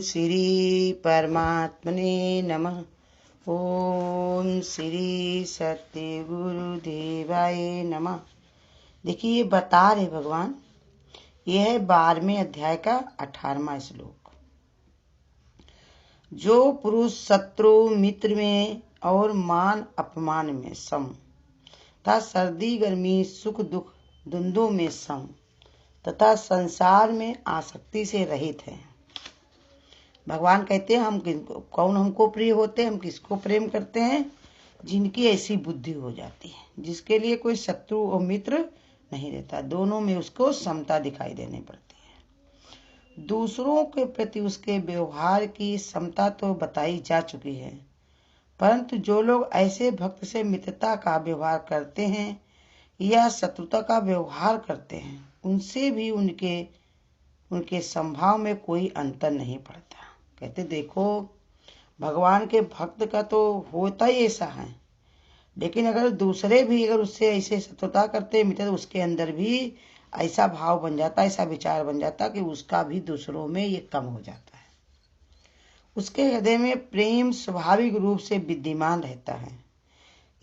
श्री परमात्मने नमः। ओम श्री सत्य गुरुदेवाय नमः। देखिए ये बता रहे भगवान, यह है 12वें अध्याय का 18वां श्लोक। जो पुरुष शत्रु मित्र में और मान अपमान में सम तथा सर्दी गर्मी सुख दुख द्वंद्वों में सम तथा संसार में आसक्ति से रहित है। भगवान कहते हैं हम कौन हमको प्रिय होते हैं, हम किसको प्रेम करते हैं? जिनकी ऐसी बुद्धि हो जाती है, जिसके लिए कोई शत्रु और मित्र नहीं रहता, दोनों में उसको समता दिखाई देने पड़ती है। दूसरों के प्रति उसके व्यवहार की समता तो बताई जा चुकी है, परंतु जो लोग ऐसे भक्त से मित्रता का व्यवहार करते हैं या शत्रुता का व्यवहार करते हैं, उनसे भी उनके संभाव में कोई अंतर नहीं पड़ता। कहते देखो, भगवान के भक्त का तो होता ही ऐसा है, लेकिन अगर दूसरे भी अगर उससे ऐसे शत्रुता करते मित्र, तो उसके अंदर भी ऐसा भाव बन जाता, ऐसा विचार बन जाता कि उसका भी दूसरों में ये कम हो जाता है। उसके हृदय में प्रेम स्वाभाविक रूप से विद्यमान रहता है,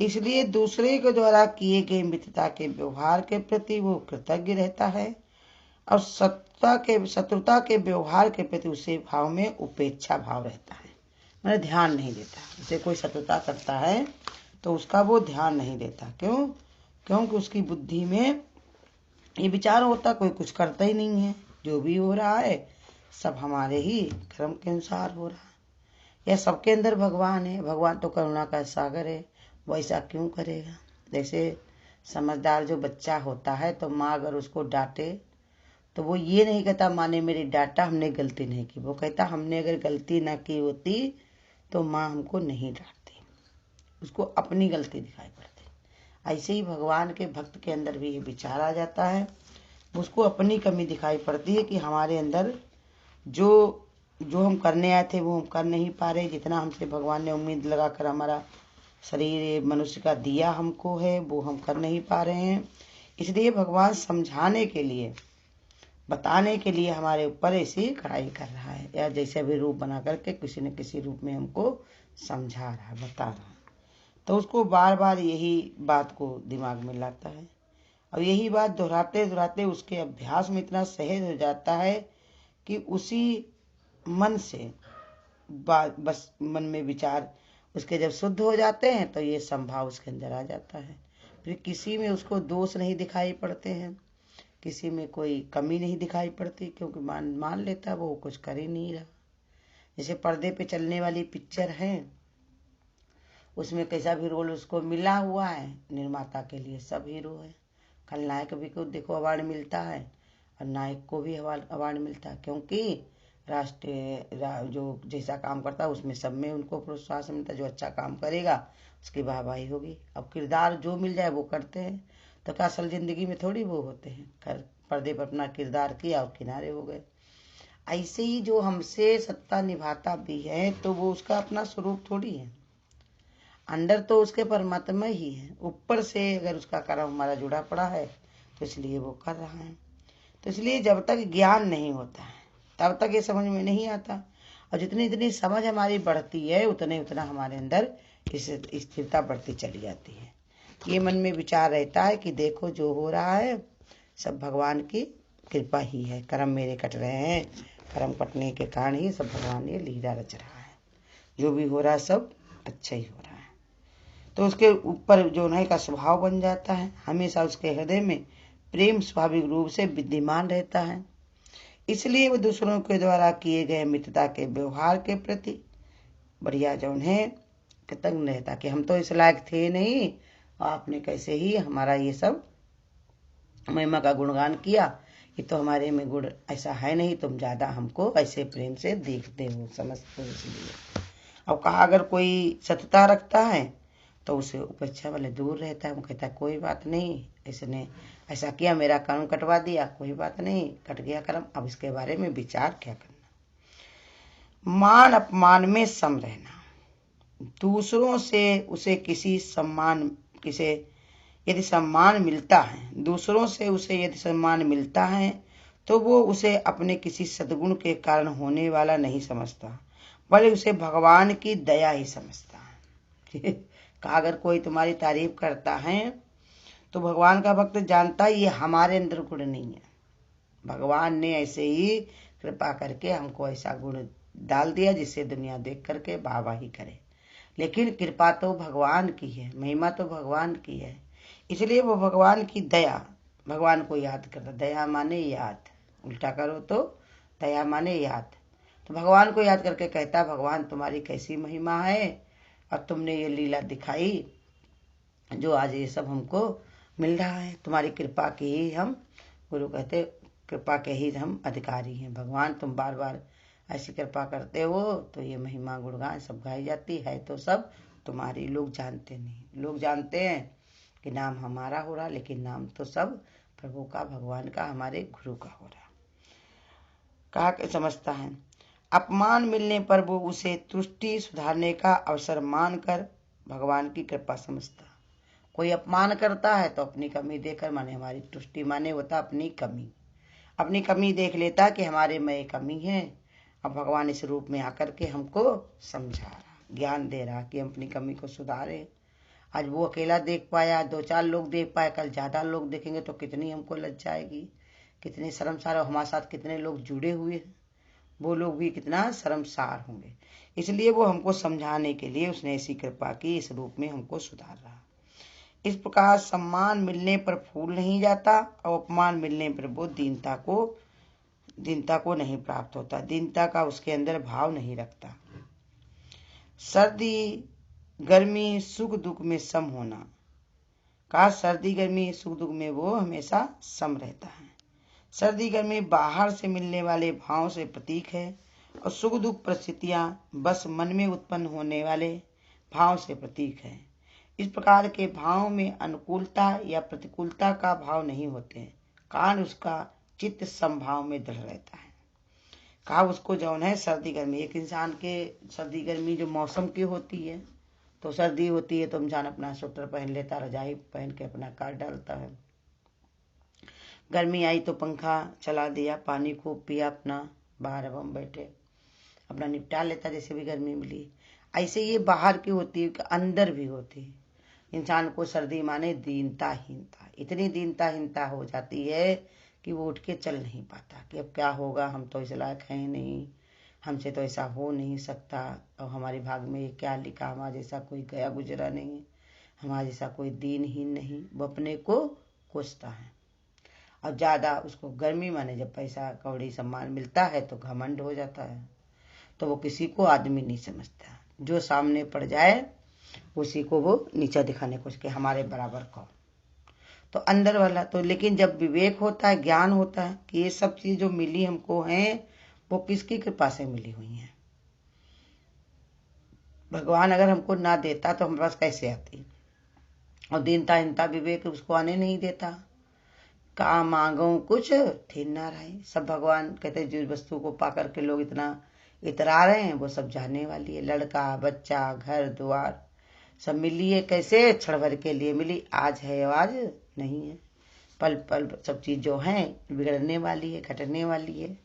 इसलिए दूसरे के द्वारा किए गए मित्रता के व्यवहार के प्रति वो कृतज्ञ रहता है और शत्रुता के व्यवहार के प्रति उसे भाव में उपेक्षा भाव रहता है, मैंने ध्यान नहीं देता। उसे कोई शत्रुता करता है तो उसका वो ध्यान नहीं देता। क्यों? क्योंकि उसकी बुद्धि में ये विचार होता कोई कुछ करता ही नहीं है, जो भी हो रहा है सब हमारे ही कर्म के अनुसार हो रहा है। यह सबके अंदर भगवान है, भगवान तो करुणा का सागर है, वो ऐसा क्यों करेगा? जैसे समझदार जो बच्चा होता है तो माँ अगर उसको डांटे तो वो ये नहीं कहता माँ ने मेरी डांटा, हमने गलती नहीं की। वो कहता हमने अगर गलती ना की होती तो माँ हमको नहीं डांटती, उसको अपनी गलती दिखाई पड़ती। ऐसे ही भगवान के भक्त के अंदर भी ये विचार आ जाता है, उसको अपनी कमी दिखाई पड़ती है कि हमारे अंदर जो हम करने आए थे वो हम कर नहीं पा रहे, जितना हमसे भगवान ने उम्मीद लगाकर हमारा शरीर मनुष्य का दिया हमको है वो हम कर नहीं पा रहे हैं। इसलिए भगवान समझाने के लिए, बताने के लिए हमारे ऊपर ऐसी कड़ाई कर रहा है, या जैसे भी रूप बना करके किसी न किसी रूप में हमको समझा रहा है, बता रहा है। तो उसको बार बार यही बात को दिमाग में लाता है और यही बात दोहराते दोहराते उसके अभ्यास में इतना सहज हो जाता है कि उसी मन से बस मन में विचार उसके जब शुद्ध हो जाते हैं तो ये संभाव उसके अंदर आ जाता है। फिर किसी में उसको दोष नहीं दिखाई पड़ते हैं, किसी में कोई कमी नहीं दिखाई पड़ती, क्योंकि मान लेता वो कुछ कर ही नहीं रहा। जैसे पर्दे पे चलने वाली पिक्चर है, उसमें कैसा भी रोल उसको मिला हुआ है, निर्माता के लिए सब हीरो है। खलनायक भी को देखो अवार्ड मिलता है और नायक को भी अवार्ड मिलता है, क्योंकि राष्ट्रीय जो जैसा काम करता है उसमें सब में उनको प्रोत्साहन मिलता है। जो अच्छा काम करेगा उसकी वाहवाही होगी। अब किरदार जो मिल जाए वो करते हैं, तो क्या असल जिंदगी में थोड़ी वो होते हैं, पर्दे पर अपना किरदार किया और किनारे हो गए। ऐसे ही जो हमसे सत्ता निभाता भी है तो वो उसका अपना स्वरूप थोड़ी है, अंदर तो उसके परमात्मा ही है। ऊपर से अगर उसका कर्म हमारा जुड़ा पड़ा है तो इसलिए वो कर रहा है। तो इसलिए जब तक ज्ञान नहीं होता है तब तक ये समझ में नहीं आता, और जितनी जितनी समझ हमारी बढ़ती है उतना हमारे अंदर इस स्थिरता बढ़ती चली जाती है। ये मन में विचार रहता है कि देखो जो हो रहा है सब भगवान की कृपा ही है, कर्म मेरे कट रहे हैं, कर्म कटने के कारण ही सब भगवान ये लीला रच रहा है, जो भी हो रहा है सब अच्छा ही हो रहा है। तो उसके ऊपर जो नहीं का स्वभाव बन जाता है, हमेशा उसके हृदय में प्रेम स्वाभाविक रूप से विद्यमान रहता है, इसलिए वो दूसरों के द्वारा किए गए मित्रता के व्यवहार के प्रति बढ़िया जौन है कृतज्ञ रहता कि हम तो इस लायक थे नहीं, आपने कैसे ही हमारा ये सब महिमा का गुणगान किया, ये तो हमारे में गुण ऐसा है नहीं, तुम ज्यादा हमको ऐसे प्रेम से देखते हो समझते हो। इसलिए अब कहा अगर कोई सतता रखता है तो उसे उपेक्षा वाले दूर रहता है, वो कहता है कोई बात नहीं, इसने ऐसा किया मेरा कर्म कटवा दिया, कोई बात नहीं, कट गया कर्म, अब इसके बारे में विचार क्या करना। मान अपमान में सम रहना, दूसरों से उसे यदि सम्मान मिलता है, दूसरों से उसे यदि सम्मान मिलता है तो वो उसे अपने किसी सद्गुण के कारण होने वाला नहीं समझता, बल्कि उसे भगवान की दया ही समझता है। अगर कोई तुम्हारी तारीफ करता है तो भगवान का भक्त जानता है ये हमारे अंदर गुण नहीं है, भगवान ने ऐसे ही कृपा करके हमको ऐसा गुण डाल दिया जिससे दुनिया देख करके वाहवाही करे। लेकिन कृपा तो भगवान की है, महिमा तो भगवान की है, इसलिए वो भगवान की दया, भगवान को याद करता। दया माने याद, उल्टा करो तो दया माने याद। तो भगवान को याद करके कहता भगवान तुम्हारी कैसी महिमा है और तुमने ये लीला दिखाई जो आज ये सब हमको मिल रहा है, तुम्हारी कृपा की ही हम, गुरु कहते कृपा के ही हम अधिकारी हैं। भगवान तुम बार बार ऐसी कृपा करते हो तो ये महिमा गुणगान सब गाई जाती है, तो सब तुम्हारी। लोग जानते नहीं, लोग जानते हैं कि नाम हमारा हो रहा, लेकिन नाम तो सब प्रभु का, भगवान का, हमारे गुरु का हो रहा। कहा कि समझता है अपमान मिलने पर वो उसे त्रुटि सुधारने का अवसर मानकर भगवान की कृपा समझता। कोई अपमान करता है तो अपनी कमी देखकर, माने हमारी तुष्टि माने होता अपनी कमी, अपनी कमी देख लेता कि हमारे में ये कमी है। अब भगवान इस रूप में आकर के हमको समझा रहा, ज्ञान दे रहा कि हम अपनी कमी को सुधारे। आज वो अकेला देख पाया, 2-4 लोग देख पाए, कल ज्यादा लोग देखेंगे तो कितनी हमको लज्जा आएगी, कितनी शर्मसार। हमारे साथ कितने लोग जुड़े हुए हैं, वो लोग भी कितना शर्मसार होंगे। इसलिए वो हमको समझाने के लिए उसने ऐसी कृपा की, इस रूप में हमको सुधार रहा। इस प्रकार सम्मान मिलने पर फूल नहीं जाता और अपमान मिलने पर वो दीनता को नहीं प्राप्त होता, दीनता का उसके अंदर भाव नहीं रखता। सर्दी गर्मी सुख दुख में सम होना, का सर्दी गर्मी सुख दुख में वो हमेशा सम रहता है। सर्दी गर्मी बाहर से मिलने वाले भाव से प्रतीक है और सुख दुख परिस्थितियां बस मन में उत्पन्न होने वाले भाव से प्रतीक है। इस प्रकार के भाव में अनुकूलता या प्रतिकूलता का भाव नहीं होते, कारण उसका चित्त समभाव में दृढ़ रहता है। कहा उसको जौन है सर्दी गर्मी, एक इंसान के सर्दी गर्मी जो मौसम की होती है, तो सर्दी होती है तो इंसान अपना स्वेटर पहन लेता, रजाई पहन के अपना काट डालता है। गर्मी आई तो पंखा चला दिया, पानी खूब पिया, अपना बाहर अब हम बैठे अपना निपटा लेता, जैसे भी गर्मी मिली। ऐसे ये बाहर की होती है, अंदर भी होती है। इंसान को सर्दी माने दीनताहीनता, इतनी दीनताहीनता हो जाती है कि वो उठ के चल नहीं पाता कि अब क्या होगा, हम तो इस लायक हैं नहीं, हमसे तो ऐसा हो नहीं सकता, और हमारे भाग में ये क्या लिखा, हमारा जैसा कोई गया गुजरा नहीं, हमारा जैसा कोई दीनहीन नहीं, वो अपने को कोसता है। और ज़्यादा उसको गर्मी माने जब पैसा कौड़ी सम्मान मिलता है तो घमंड हो जाता है, तो वो किसी को आदमी नहीं समझता, जो सामने पड़ जाए उसी को वो नीचा दिखाने को के हमारे बराबर को, तो अंदर वाला तो। लेकिन जब विवेक होता है, ज्ञान होता है कि ये सब चीज जो मिली हमको हैं वो किसकी कृपा से मिली हुई हैं, भगवान अगर हमको ना देता तो हमारे पास कैसे आती। और दीनता हिंता विवेक उसको आने नहीं देता। का मांगो कुछ ठीक ना रहे, सब भगवान कहते जिस वस्तु को पाकर के लोग इतना इतरा रहे हैं वो सब जाने वाली है। लड़का बच्चा घर द्वार सब मिली है, कैसे क्षण भर के लिए मिली, आज है आज नहीं है, पल पल सब चीज जो है बिगड़ने वाली है, घटने वाली है।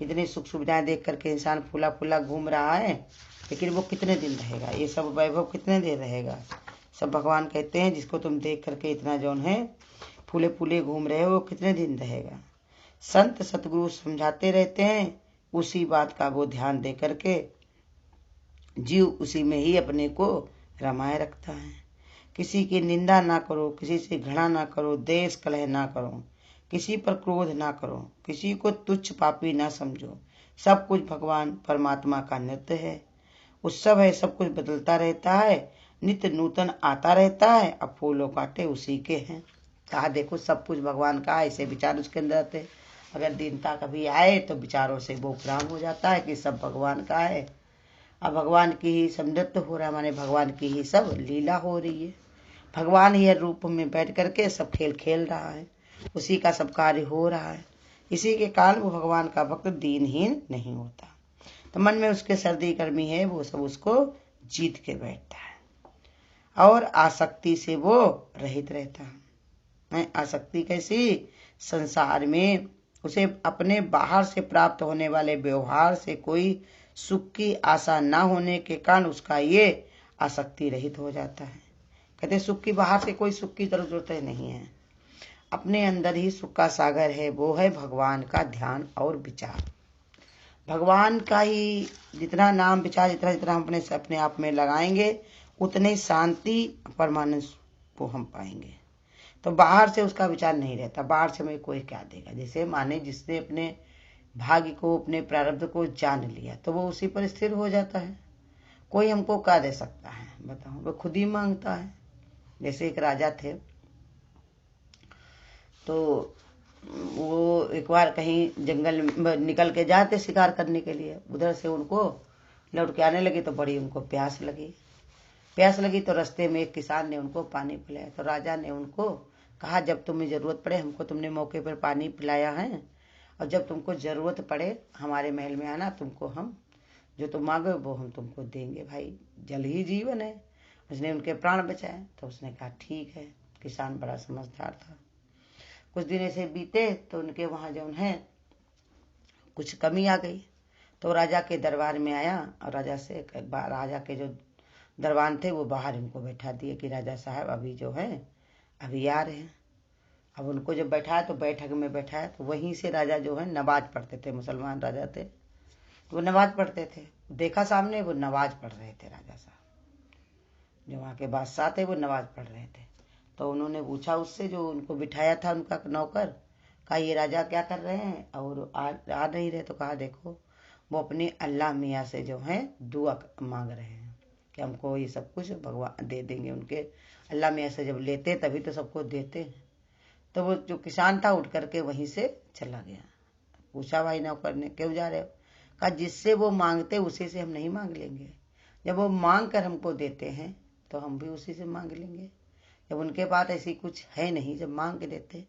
इतनी सुख सुविधाएं देख करके इंसान फूला फूला घूम रहा है, लेकिन वो कितने दिन रहेगा, ये सब वैभव कितने दिन रहेगा। सब भगवान कहते हैं जिसको तुम देख करके इतना जौन है फूले फूले घूम रहे हो, कितने दिन रहेगा। संत सतगुरु समझाते रहते हैं, उसी बात का वो ध्यान दे करके जीव उसी में ही अपने को रमाए रखता है। किसी की निंदा ना करो, किसी से घृणा ना करो, देश कलह ना करो, किसी पर क्रोध ना करो, किसी को तुच्छ पापी ना समझो। सब कुछ भगवान परमात्मा का नृत्य है, उत्सव है, सब कुछ बदलता रहता है, नित्य नूतन आता रहता है, अब फूलों कांटे उसी के हैं। कहा देखो सब कुछ भगवान का, ऐसे विचार उसके अंदर आते। अगर दीनता कभी आए तो विचारों से वो उपराम हो जाता है कि सब भगवान का है, अब भगवान की ही समृद्ध हो रहा है, माने भगवान की ही सब लीला हो रही है, भगवान ही रूप में बैठ करके सब खेल खेल रहा है, उसी का सब कार्य हो रहा है। इसी के कारण वो भगवान का भक्त दीनहीन नहीं होता। तो मन में उसके सर्दी गर्मी है वो सब उसको जीत के बैठता है और आसक्ति से वो रहित रहता है। आसक्ति कैसी, संसार में उसे अपने बाहर से प्राप्त होने वाले व्यवहार से कोई सुख की आशा न होने के कारण उसका ये आसक्ति रहित हो जाता है। कहते सुख की बाहर से कोई सुख की जरूरत नहीं है, अपने अंदर ही सुख का सागर है, वो है भगवान का ध्यान और विचार। भगवान का ही जितना नाम विचार जितना हम अपने आप में लगाएंगे उतने शांति परमानंद को हम पाएंगे। तो बाहर से उसका विचार नहीं रहता, बाहर से हमें कोई क्या देगा। जैसे माने जिसने अपने भाग्य को अपने प्रारब्ध को जान लिया तो वो उसी पर स्थिर हो जाता है। कोई हमको क्या दे सकता है बताओ, वो खुद ही मांगता है। जैसे एक राजा थे, तो वो एक बार कहीं जंगल में निकल के जाते शिकार करने के लिए, उधर से उनको लौट के आने लगी तो बड़ी उनको प्यास लगी तो रास्ते में एक किसान ने उनको पानी पिलाया। तो राजा ने उनको कहा जब तुम्हें जरूरत पड़े, हमको तुमने मौके पर पानी पिलाया है, और जब तुमको जरूरत पड़े हमारे महल में आना, तुमको हम जो तुम मांगो वो हम तुमको देंगे। भाई जल ही जीवन है। उसने उनके प्राण बचाए। तो उसने कहा ठीक है। किसान बड़ा समझदार था। कुछ दिन ऐसे बीते तो उनके वहां जो है कुछ कमी आ गई, तो राजा के दरबार में आया और राजा के जो दरबान थे वो बाहर इनको बैठा दिए कि राजा साहब अभी जो है अभी आ रहे हैं। अब उनको जब बैठाया तो बैठक में बैठाया, तो वहीं से राजा जो है नमाज पढ़ते थे, मुसलमान राजा थे तो वो नमाज पढ़ते थे। देखा सामने वो नमाज पढ़ रहे थे, राजा साहब जो वहाँ के बादशाह थे वो नमाज पढ़ रहे थे। तो उन्होंने पूछा उससे जो उनको बिठाया था उनका नौकर, कहा ये राजा क्या कर रहे हैं और आ नहीं रहे। तो कहा देखो वो अपने अल्लाह मियाँ से जो है दुआ मांग रहे हैं कि हमको ये सब कुछ भगवान दे देंगे। उनके अल्लाह मियाँ से जब लेते तभी तो सबको देते। तो वो जो किसान था उठ करके वहीं से चला गया। पूछा भाई नौकर ने क्यों जा रहे हो? कहा जिससे वो मांगते उसी से हम नहीं मांग लेंगे। जब वो मांग कर हमको देते हैं तो हम भी उसी से मांग लेंगे। जब उनके पास ऐसी कुछ है नहीं, जब मांग के देते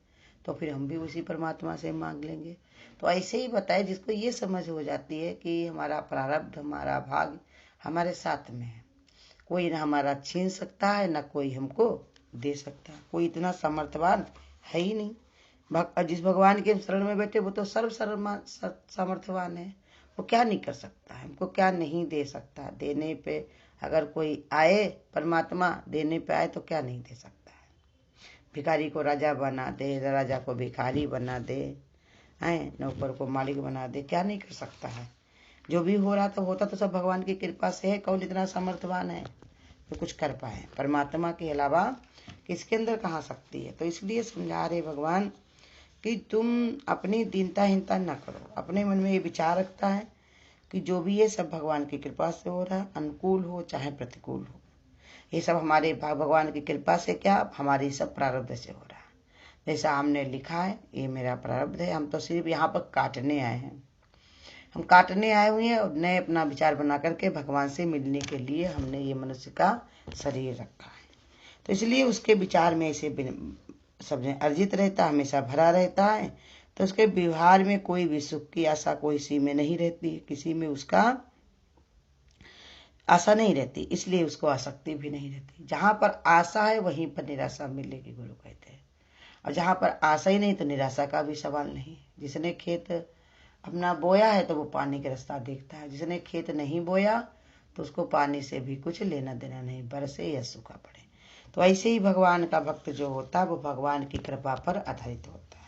तो फिर हम भी उसी परमात्मा से मांग लेंगे। तो ऐसे ही बताए जिसको ये समझ हो जाती है कि हमारा प्रारब्ध हमारा भाग्य हमारे साथ में है, कोई ना हमारा छीन सकता है ना कोई हमको दे सकता है। कोई इतना सामर्थ्यवान है ही नहीं। जिस भगवान के शरण में बैठे वो तो सर्व सामर्थ्यवान है। वो क्या नहीं कर सकता है, हमको क्या नहीं दे सकता। देने पे अगर कोई आए, परमात्मा देने पे आए तो क्या नहीं दे सकता है। भिखारी को राजा बना दे, राजा को भिखारी बना दे, हैं नौकर को मालिक बना दे, क्या नहीं कर सकता है। जो भी हो रहा तो होता तो सब भगवान की कृपा से है। कौन इतना सामर्थ्यवान है तो कुछ कर पाए? परमात्मा के अलावा किसके अंदर कहाँ शक्ति है। तो इसलिए समझा रहे भगवान कि तुम अपनी दीनताहीनता न करो। अपने मन में ये विचार रखता है कि जो भी है सब भगवान की कृपा से हो रहा है, अनुकूल हो चाहे प्रतिकूल हो, ये सब हमारे भगवान की कृपा से, क्या हमारी सब प्रारब्ध से हो रहा है। जैसा हमने लिखा है ये मेरा प्रारब्ध है, हम तो सिर्फ यहाँ पर काटने आए हैं। हम काटने आए हुए हैं और नए अपना विचार बना करके भगवान से मिलने के लिए हमने ये मनुष्य का शरीर रखा है। तो इसलिए उसके विचार में ऐसे सब अर्जित रहता, हमेशा भरा रहता है। तो उसके व्यवहार में कोई भी सुख की आशा कोई सी में नहीं रहती, किसी में उसका आशा नहीं रहती, इसलिए उसको आसक्ति भी नहीं रहती। जहाँ पर आशा है वहीं पर निराशा मिलेगी, गुरु कहते हैं। और जहाँ पर आशा ही नहीं तो निराशा का भी सवाल नहीं। जिसने खेत अपना बोया है तो वो पानी का रास्ता देखता है, जिसने खेत नहीं बोया तो उसको पानी से भी कुछ लेना देना नहीं, बरसे या सूखा पड़े। तो ऐसे ही भगवान का भक्त जो होता है वो भगवान की कृपा पर आधारित होता है।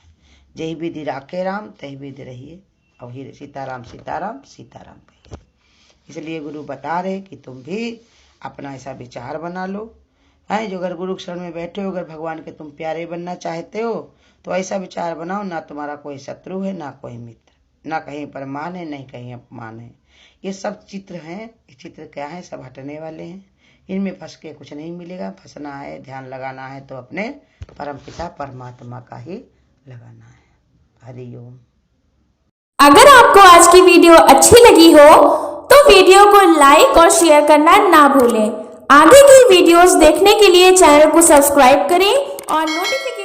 जय विधि राखे राम तय विधि रहिए, और ही सीताराम सीताराम सीताराम कहिए। इसलिए गुरु बता रहे कि तुम भी अपना ऐसा विचार बना लो है। जो अगर गुरु शरण में बैठे हो, अगर भगवान के तुम प्यारे बनना चाहते हो तो ऐसा विचार बनाओ, ना तुम्हारा कोई शत्रु है ना कोई मित्र, ना कहीं पर मान है नहीं कहीं अपमान है। ये सब चित्र हैं। ये चित्र क्या है? सब हटने वाले हैं। इनमें फंस के कुछ नहीं मिलेगा। फंसना है, ध्यान लगाना है तो अपने परमपिता परमात्मा का ही लगाना है। हरिओम। अगर आपको आज की वीडियो अच्छी लगी हो तो वीडियो को लाइक और शेयर करना ना भूलें। आगे की वीडियोस देखने के लिए चैनल को सब्सक्राइब करें और नोटिफिकेशन